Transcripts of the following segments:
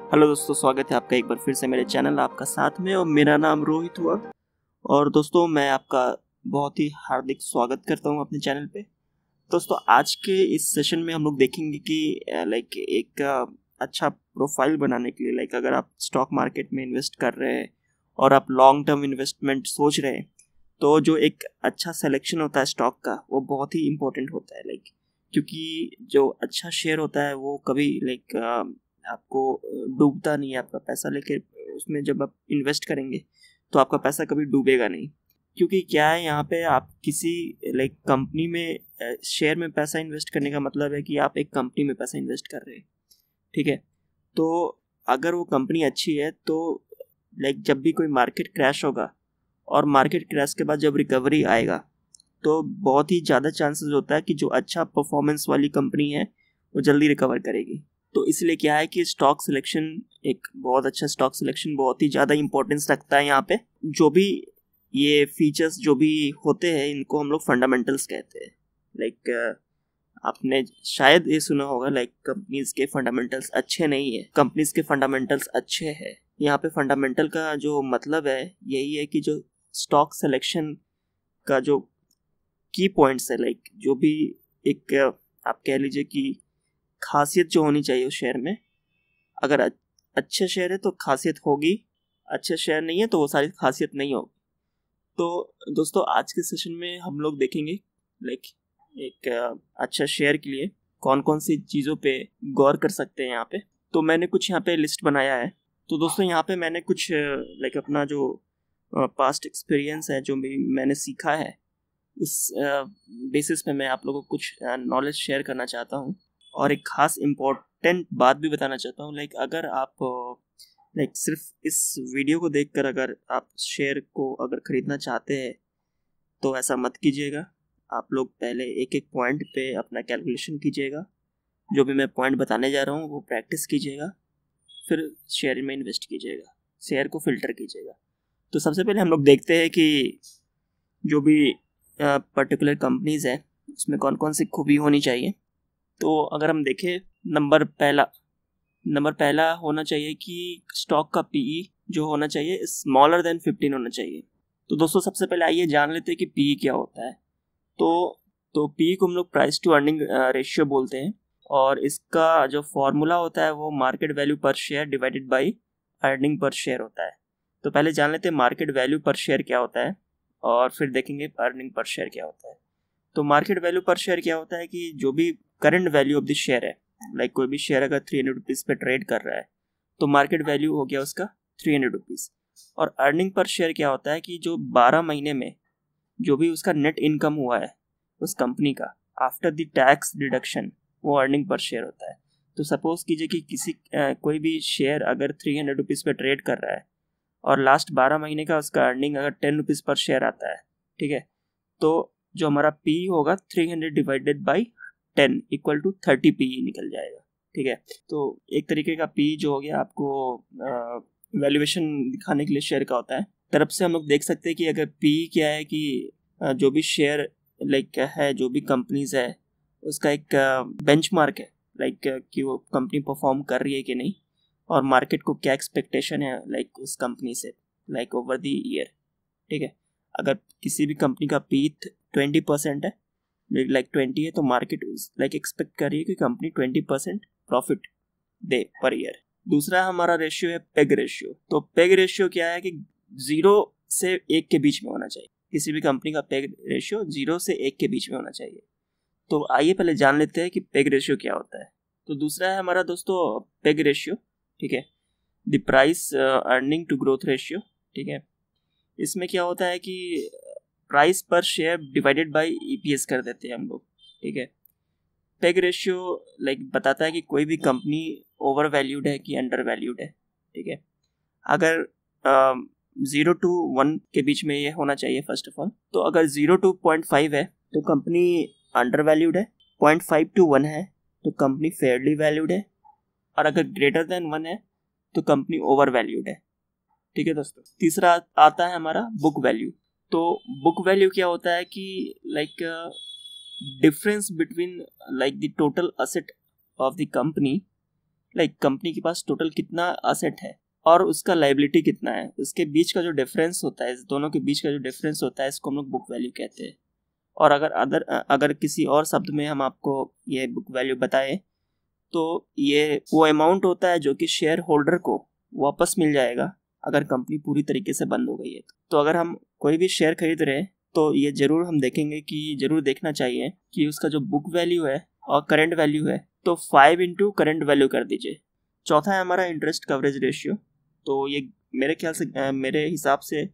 Hello दोस्तों, स्वागत है आपका एक बार फिर से मेरे चैनल आपका साथ में। और मेरा नाम रोहित हुआ। और दोस्तों, मैं आपका बहुत ही हार्दिक स्वागत करता हूं अपने चैनल पे। दोस्तों, आज के इस सेशन में हम लोग देखेंगे कि एक अच्छा प्रोफाइल बनाने के लिए, अगर आप स्टॉक मार्केट में इन्वेस्ट कर रहे हैं और आप लॉन्ग टर्म इन्वेस्टमेंट सोच रहे हैं, तो जो एक अच्छा सिलेक्शन होता है स्टॉक का, वो बहुत ही इम्पोर्टेंट होता है। क्योंकि जो अच्छा शेयर होता है वो कभी आपको डूबता नहीं है आपका पैसा। लेके उसमें जब आप इन्वेस्ट करेंगे तो आपका पैसा कभी डूबेगा नहीं। क्योंकि क्या है, यहाँ पे आप किसी कंपनी में शेयर में पैसा इन्वेस्ट करने का मतलब है कि आप एक कंपनी में पैसा इन्वेस्ट कर रहे हैं। ठीक है, तो अगर वो कंपनी अच्छी है तो जब भी कोई मार्केट क्रैश होगा और मार्केट क्रैश के बाद जब रिकवरी आएगा, तो बहुत ही ज़्यादा चांसेस होता है कि जो अच्छा परफॉर्मेंस वाली कंपनी है वो जल्दी रिकवर करेगी। तो इसलिए क्या है कि स्टॉक सिलेक्शन, एक बहुत अच्छा स्टॉक सिलेक्शन बहुत ही ज़्यादा इंपॉर्टेंस रखता है। यहाँ पे जो भी ये फीचर्स जो भी होते हैं, इनको हम लोग फंडामेंटल्स कहते हैं। आपने शायद ये सुना होगा, कंपनीज के फंडामेंटल्स अच्छे नहीं है, कंपनीज के फंडामेंटल्स अच्छे हैं। यहाँ पे फंडामेंटल का जो मतलब है यही है कि जो स्टॉक सिलेक्शन का जो की पॉइंट्स है, जो भी एक आप कह लीजिए कि खासियत जो होनी चाहिए उस शेयर में। अगर अच्छे शेयर है तो खासियत होगी, अच्छे शेयर नहीं है तो वो सारी खासियत नहीं होगी। तो दोस्तों, आज के सेशन में हम लोग देखेंगे एक अच्छा शेयर के लिए कौन कौन सी चीज़ों पे गौर कर सकते हैं यहाँ पे। तो मैंने कुछ यहाँ पे लिस्ट बनाया है। तो दोस्तों, यहाँ पे मैंने कुछ अपना जो पास्ट एक्सपीरियंस है, जो भी मैंने सीखा है, उस बेसिस पे मैं आप लोगों को कुछ नॉलेज शेयर करना चाहता हूँ। और एक खास इम्पोर्टेंट बात भी बताना चाहता हूँ। अगर आप सिर्फ इस वीडियो को देखकर अगर आप शेयर को अगर खरीदना चाहते हैं तो ऐसा मत कीजिएगा। आप लोग पहले एक एक पॉइंट पे अपना कैलकुलेशन कीजिएगा। जो भी मैं पॉइंट बताने जा रहा हूँ वो प्रैक्टिस कीजिएगा, फिर शेयर में इन्वेस्ट कीजिएगा, शेयर को फिल्टर कीजिएगा। तो सबसे पहले हम लोग देखते हैं कि जो भी पर्टिकुलर कंपनीज है उसमें कौन कौन सी खूबी होनी चाहिए। तो अगर हम देखें, नंबर पहला होना चाहिए कि स्टॉक का पीई जो होना चाहिए स्मॉलर देन 15 होना चाहिए। तो दोस्तों, सबसे पहले आइए जान लेते हैं कि पीई क्या होता है। तो पीई को हम लोग प्राइस टू अर्निंग रेशियो बोलते हैं। और इसका जो फॉर्मूला होता है वो मार्केट वैल्यू पर share divided by earning per share होता है। तो पहले जान लेते हैं मार्केट वैल्यू पर शेयर क्या होता है, और फिर देखेंगे अर्निंग पर शेयर क्या होता है। तो मार्केट वैल्यू पर शेयर क्या होता है कि जो भी current value of the share है, कोई भी शेयर अगर 300 रुपीज़ पे ट्रेड कर रहा है तो मार्केट वैल्यू हो गया उसका 300 रुपीज़। और अर्निंग पर शेयर क्या होता है कि जो 12 महीने में जो भी उसका नेट इनकम हुआ है उस कंपनी का आफ्टर द टैक्स डिडक्शन, वो अर्निंग पर शेयर होता है। तो सपोज कीजिए कि कोई भी शेयर अगर 300 रुपीज़ पे ट्रेड कर रहा है और लास्ट 12 महीने का उसका अर्निंग अगर 10 रुपीज़ पर शेयर आता है, ठीक है, तो जो हमारा पी होगा 300 divided by 10 equal to 30 P निकल जाएगा। ठीक है, तो एक तरीके का पी जो हो गया आपको वैल्यूएशन दिखाने के लिए शेयर का होता है। तरफ से हम लोग देख सकते हैं कि अगर पी क्या है कि जो भी शेयर है, जो भी कंपनीज है, उसका एक बेंचमार्क है कि वो कंपनी परफॉर्म कर रही है कि नहीं, और मार्केट को क्या एक्सपेक्टेशन है उस कंपनी से ओवर द ईयर। ठीक है, अगर किसी भी कंपनी का पी 20% है, 20 है, तो मार्केट एक्सपेक्ट कर रही है कि कंपनी 20% प्रॉफिट दे पर ईयर। दूसरा हमारा रेशियो है पेग रेशियो। तो पेग रेशियो क्या है कि 0 से 1 के बीच में होना चाहिए। किसी भी कंपनी का पेग रेशियो 0 से 1 के बीच में होना चाहिए। तो आइए पहले जान लेते हैं कि पेग रेशियो क्या होता है। तो दूसरा है हमारा दोस्तों पेग रेशियो। ठीक है, the price earning to growth ratio. ठीक है, इसमें क्या होता है कि प्राइस पर शेयर डिवाइडेड बाय ईपीएस कर देते हैं हम लोग। ठीक है, पेग रेशियो बताता है कि कोई भी कंपनी ओवर वैल्यूड है कि अंडर वैल्यूड है। ठीक है, अगर 0 to 1 के बीच में ये होना चाहिए फर्स्ट ऑफ ऑल। तो अगर 0 to 0.5 है तो कंपनी अंडर वैल्यूड है, 0.5 to 1 है तो कंपनी फेयरली वैल्यूड है, और अगर ग्रेटर देन 1 है तो कंपनी ओवर वैल्यूड है। ठीक है दोस्तों, तीसरा आता है हमारा बुक वैल्यू। तो बुक वैल्यू क्या होता है कि difference between the total asset of the company like company के पास टोटल कितना असेट है और उसका लायबिलिटी कितना है, उसके बीच का जो डिफरेंस होता है, इस दोनों के बीच का जो डिफरेंस होता है, इसको हम लोग बुक वैल्यू कहते हैं। और अगर किसी और शब्द में हम आपको ये बुक वैल्यू बताएं तो ये वो अमाउंट होता है जो कि शेयर होल्डर को वापस मिल जाएगा अगर कंपनी पूरी तरीके से बंद हो गई है। तो अगर हम कोई भी शेयर खरीद रहे हैं तो ये जरूर हम देखेंगे कि जरूर देखना चाहिए कि उसका जो बुक वैल्यू है और करंट वैल्यू है तो 5 इंटू करंट वैल्यू कर दीजिए। चौथा है हमारा इंटरेस्ट कवरेज रेशियो। तो ये मेरे ख्याल से मेरे हिसाब से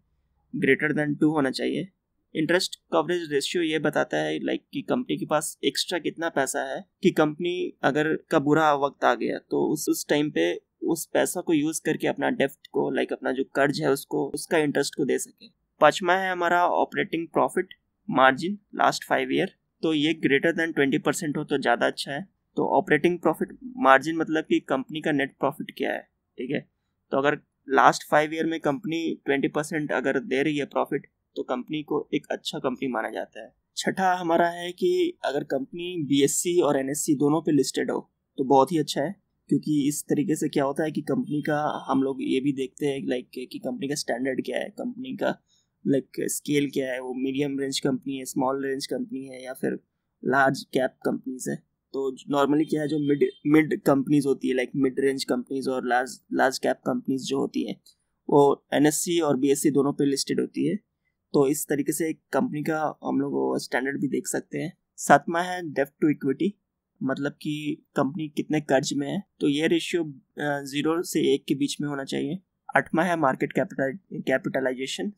ग्रेटर देन 2 होना चाहिए। इंटरेस्ट कवरेज रेशियो ये बताता है लाइक कि कंपनी के पास एक्स्ट्रा कितना पैसा है कि कंपनी अगर का बुरा वक्त आ गया तो उस टाइम पे उस पैसा को यूज करके अपना डेब्ट को लाइक अपना जो कर्ज है उसको उसका इंटरेस्ट को दे सके। पांचवा है हमारा operating profit margin last 5 year. तो ये ग्रेटर देन 20% हो तो ज़्यादा अच्छा है। तो ऑपरेटिंग प्रॉफिट मार्जिन मतलब कि कंपनी का नेट प्रॉफिट क्या है, ठीक है। तो अगर लास्ट 5 ईयर में कंपनी 20% अगर दे रही है प्रॉफिट तो कंपनी को एक अच्छा कंपनी माना जाता है। छठा हमारा है कि अगर कंपनी BSE और NSE दोनों पे लिस्टेड हो तो बहुत ही अच्छा है, क्योंकि इस तरीके से क्या होता है कि कंपनी का हम लोग ये भी देखते हैं लाइक कि कंपनी का स्टैंडर्ड क्या है, कंपनी का लाइक स्केल क्या है, वो मीडियम रेंज कंपनी है, स्मॉल रेंज कंपनी है या फिर लार्ज कैप कंपनीज है। तो नॉर्मली क्या है जो मिड कंपनीज होती है लाइक मिड रेंज कंपनीज और लार्ज कैप कंपनीज जो होती है वो NSE और BSE दोनों पे लिस्टेड होती है। तो इस तरीके से एक कंपनी का हम लोग स्टैंडर्ड भी देख सकते हैं। सातवां है डेब्ट टू इक्विटी, मतलब कि कंपनी कितने कर्ज में है, तो ये रेशियो 0 से 1 के बीच में होना चाहिए। आठवां है मार्केट कैपिटलाइजेशन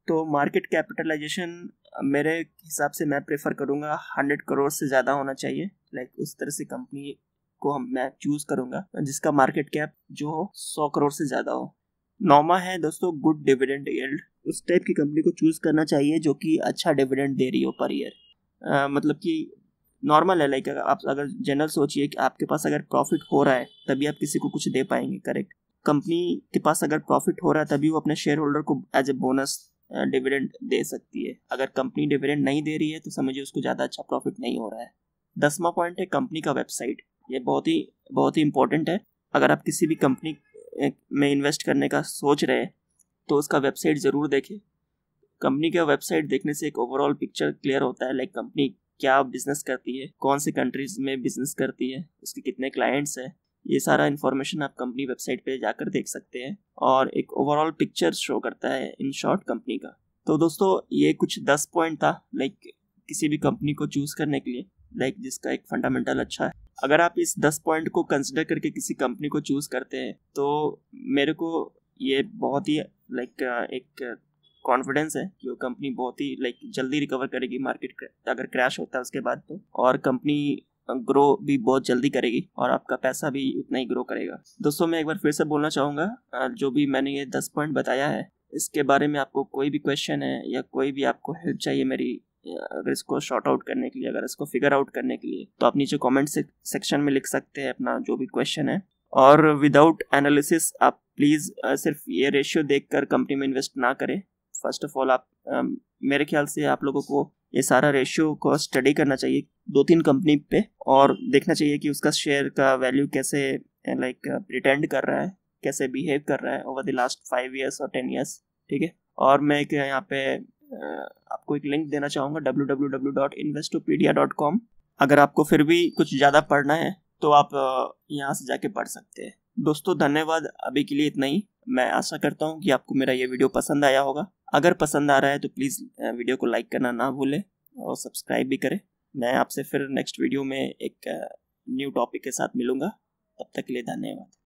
तो मार्केट कैपिटलाइजेशन मेरे हिसाब से मैं प्रेफर करूंगा 100 करोड़ से ज़्यादा होना चाहिए। लाइक उस तरह से कंपनी को मैं चूज करूंगा जिसका मार्केट कैप जो हो 100 करोड़ से ज़्यादा हो। नौवां है दोस्तों गुड डिविडेंड यील्ड, उस टाइप की कंपनी को चूज करना चाहिए जो कि अच्छा डिविडेंड दे रही हो पर ईयर। मतलब कि नॉर्मल है लाइक आप अगर जनरल सोचिए कि आपके पास अगर प्रॉफिट हो रहा है तभी आप किसी को कुछ दे पाएंगे, करेक्ट। कंपनी के पास अगर प्रॉफिट हो रहा है तभी वो अपने शेयर होल्डर को एज ए बोनस डिविडेंड दे सकती है। अगर कंपनी डिविडेंड नहीं दे रही है तो समझिए उसको ज़्यादा अच्छा प्रॉफिट नहीं हो रहा है। 10वां पॉइंट है कंपनी का वेबसाइट, ये बहुत ही इंपॉर्टेंट है। अगर आप किसी भी कंपनी में इन्वेस्ट करने का सोच रहे हैं तो उसका वेबसाइट ज़रूर देखें। कंपनी का वेबसाइट देखने से एक ओवरऑल पिक्चर क्लियर होता है लाइक कंपनी क्या बिजनेस करती है, कौन से कंट्रीज में बिजनेस करती है, उसके कितने क्लाइंट्स हैं, ये सारा इन्फॉर्मेशन आप कंपनी वेबसाइट पे जाकर देख सकते हैं और एक ओवरऑल पिक्चर शो करता है इन शॉर्ट कंपनी का। तो दोस्तों ये कुछ 10 पॉइंट था लाइक किसी भी कंपनी को चूज करने के लिए लाइक जिसका एक फंडामेंटल अच्छा है। अगर आप इस 10 पॉइंट को कंसिडर करके किसी कंपनी को चूज करते हैं तो मेरे को ये बहुत ही लाइक एक कॉन्फिडेंस है कि वो कंपनी बहुत ही लाइक जल्दी रिकवर करेगी मार्केट अगर क्रैश होता है उसके बाद तो, और कंपनी ग्रो भी बहुत जल्दी करेगी और आपका पैसा भी उतना ही ग्रो करेगा। दोस्तों मैं एक बार फिर से बोलना चाहूँगा जो भी मैंने ये 10 पॉइंट बताया है इसके बारे में आपको कोई भी क्वेश्चन है या कोई भी आपको हेल्प चाहिए मेरी अगर इसको शॉर्ट आउट करने के लिए, अगर इसको फिगर आउट करने के लिए, तो आप नीचे कमेंट सेक्शन में लिख सकते हैं अपना जो भी क्वेश्चन है। और विदाउट एनालिसिस आप प्लीज़ सिर्फ ये रेशियो देखकर कंपनी में इन्वेस्ट ना करें। फर्स्ट ऑफ ऑल आप मेरे ख्याल से आप लोगों को ये सारा रेशियो को स्टडी करना चाहिए 2-3 कंपनी पे और देखना चाहिए कि उसका शेयर का वैल्यू कैसे लाइक रिटेंड कर रहा है, कैसे बिहेव कर रहा है ओवर द लास्ट 5 ईयर्स और 10 ईयर्स, ठीक है। और मैं एक यहाँ पे आपको एक लिंक देना चाहूँगा www.investopedia.com। अगर आपको फिर भी कुछ ज़्यादा पढ़ना है तो आप यहाँ से जाके पढ़ सकते हैं। दोस्तों धन्यवाद, अभी के लिए इतना ही। मैं आशा करता हूँ कि आपको मेरा ये वीडियो पसंद आया होगा। अगर पसंद आ रहा है तो प्लीज़ वीडियो को लाइक करना ना भूलें और सब्सक्राइब भी करें। मैं आपसे फिर नेक्स्ट वीडियो में एक न्यू टॉपिक के साथ मिलूँगा, तब तक के लिए धन्यवाद।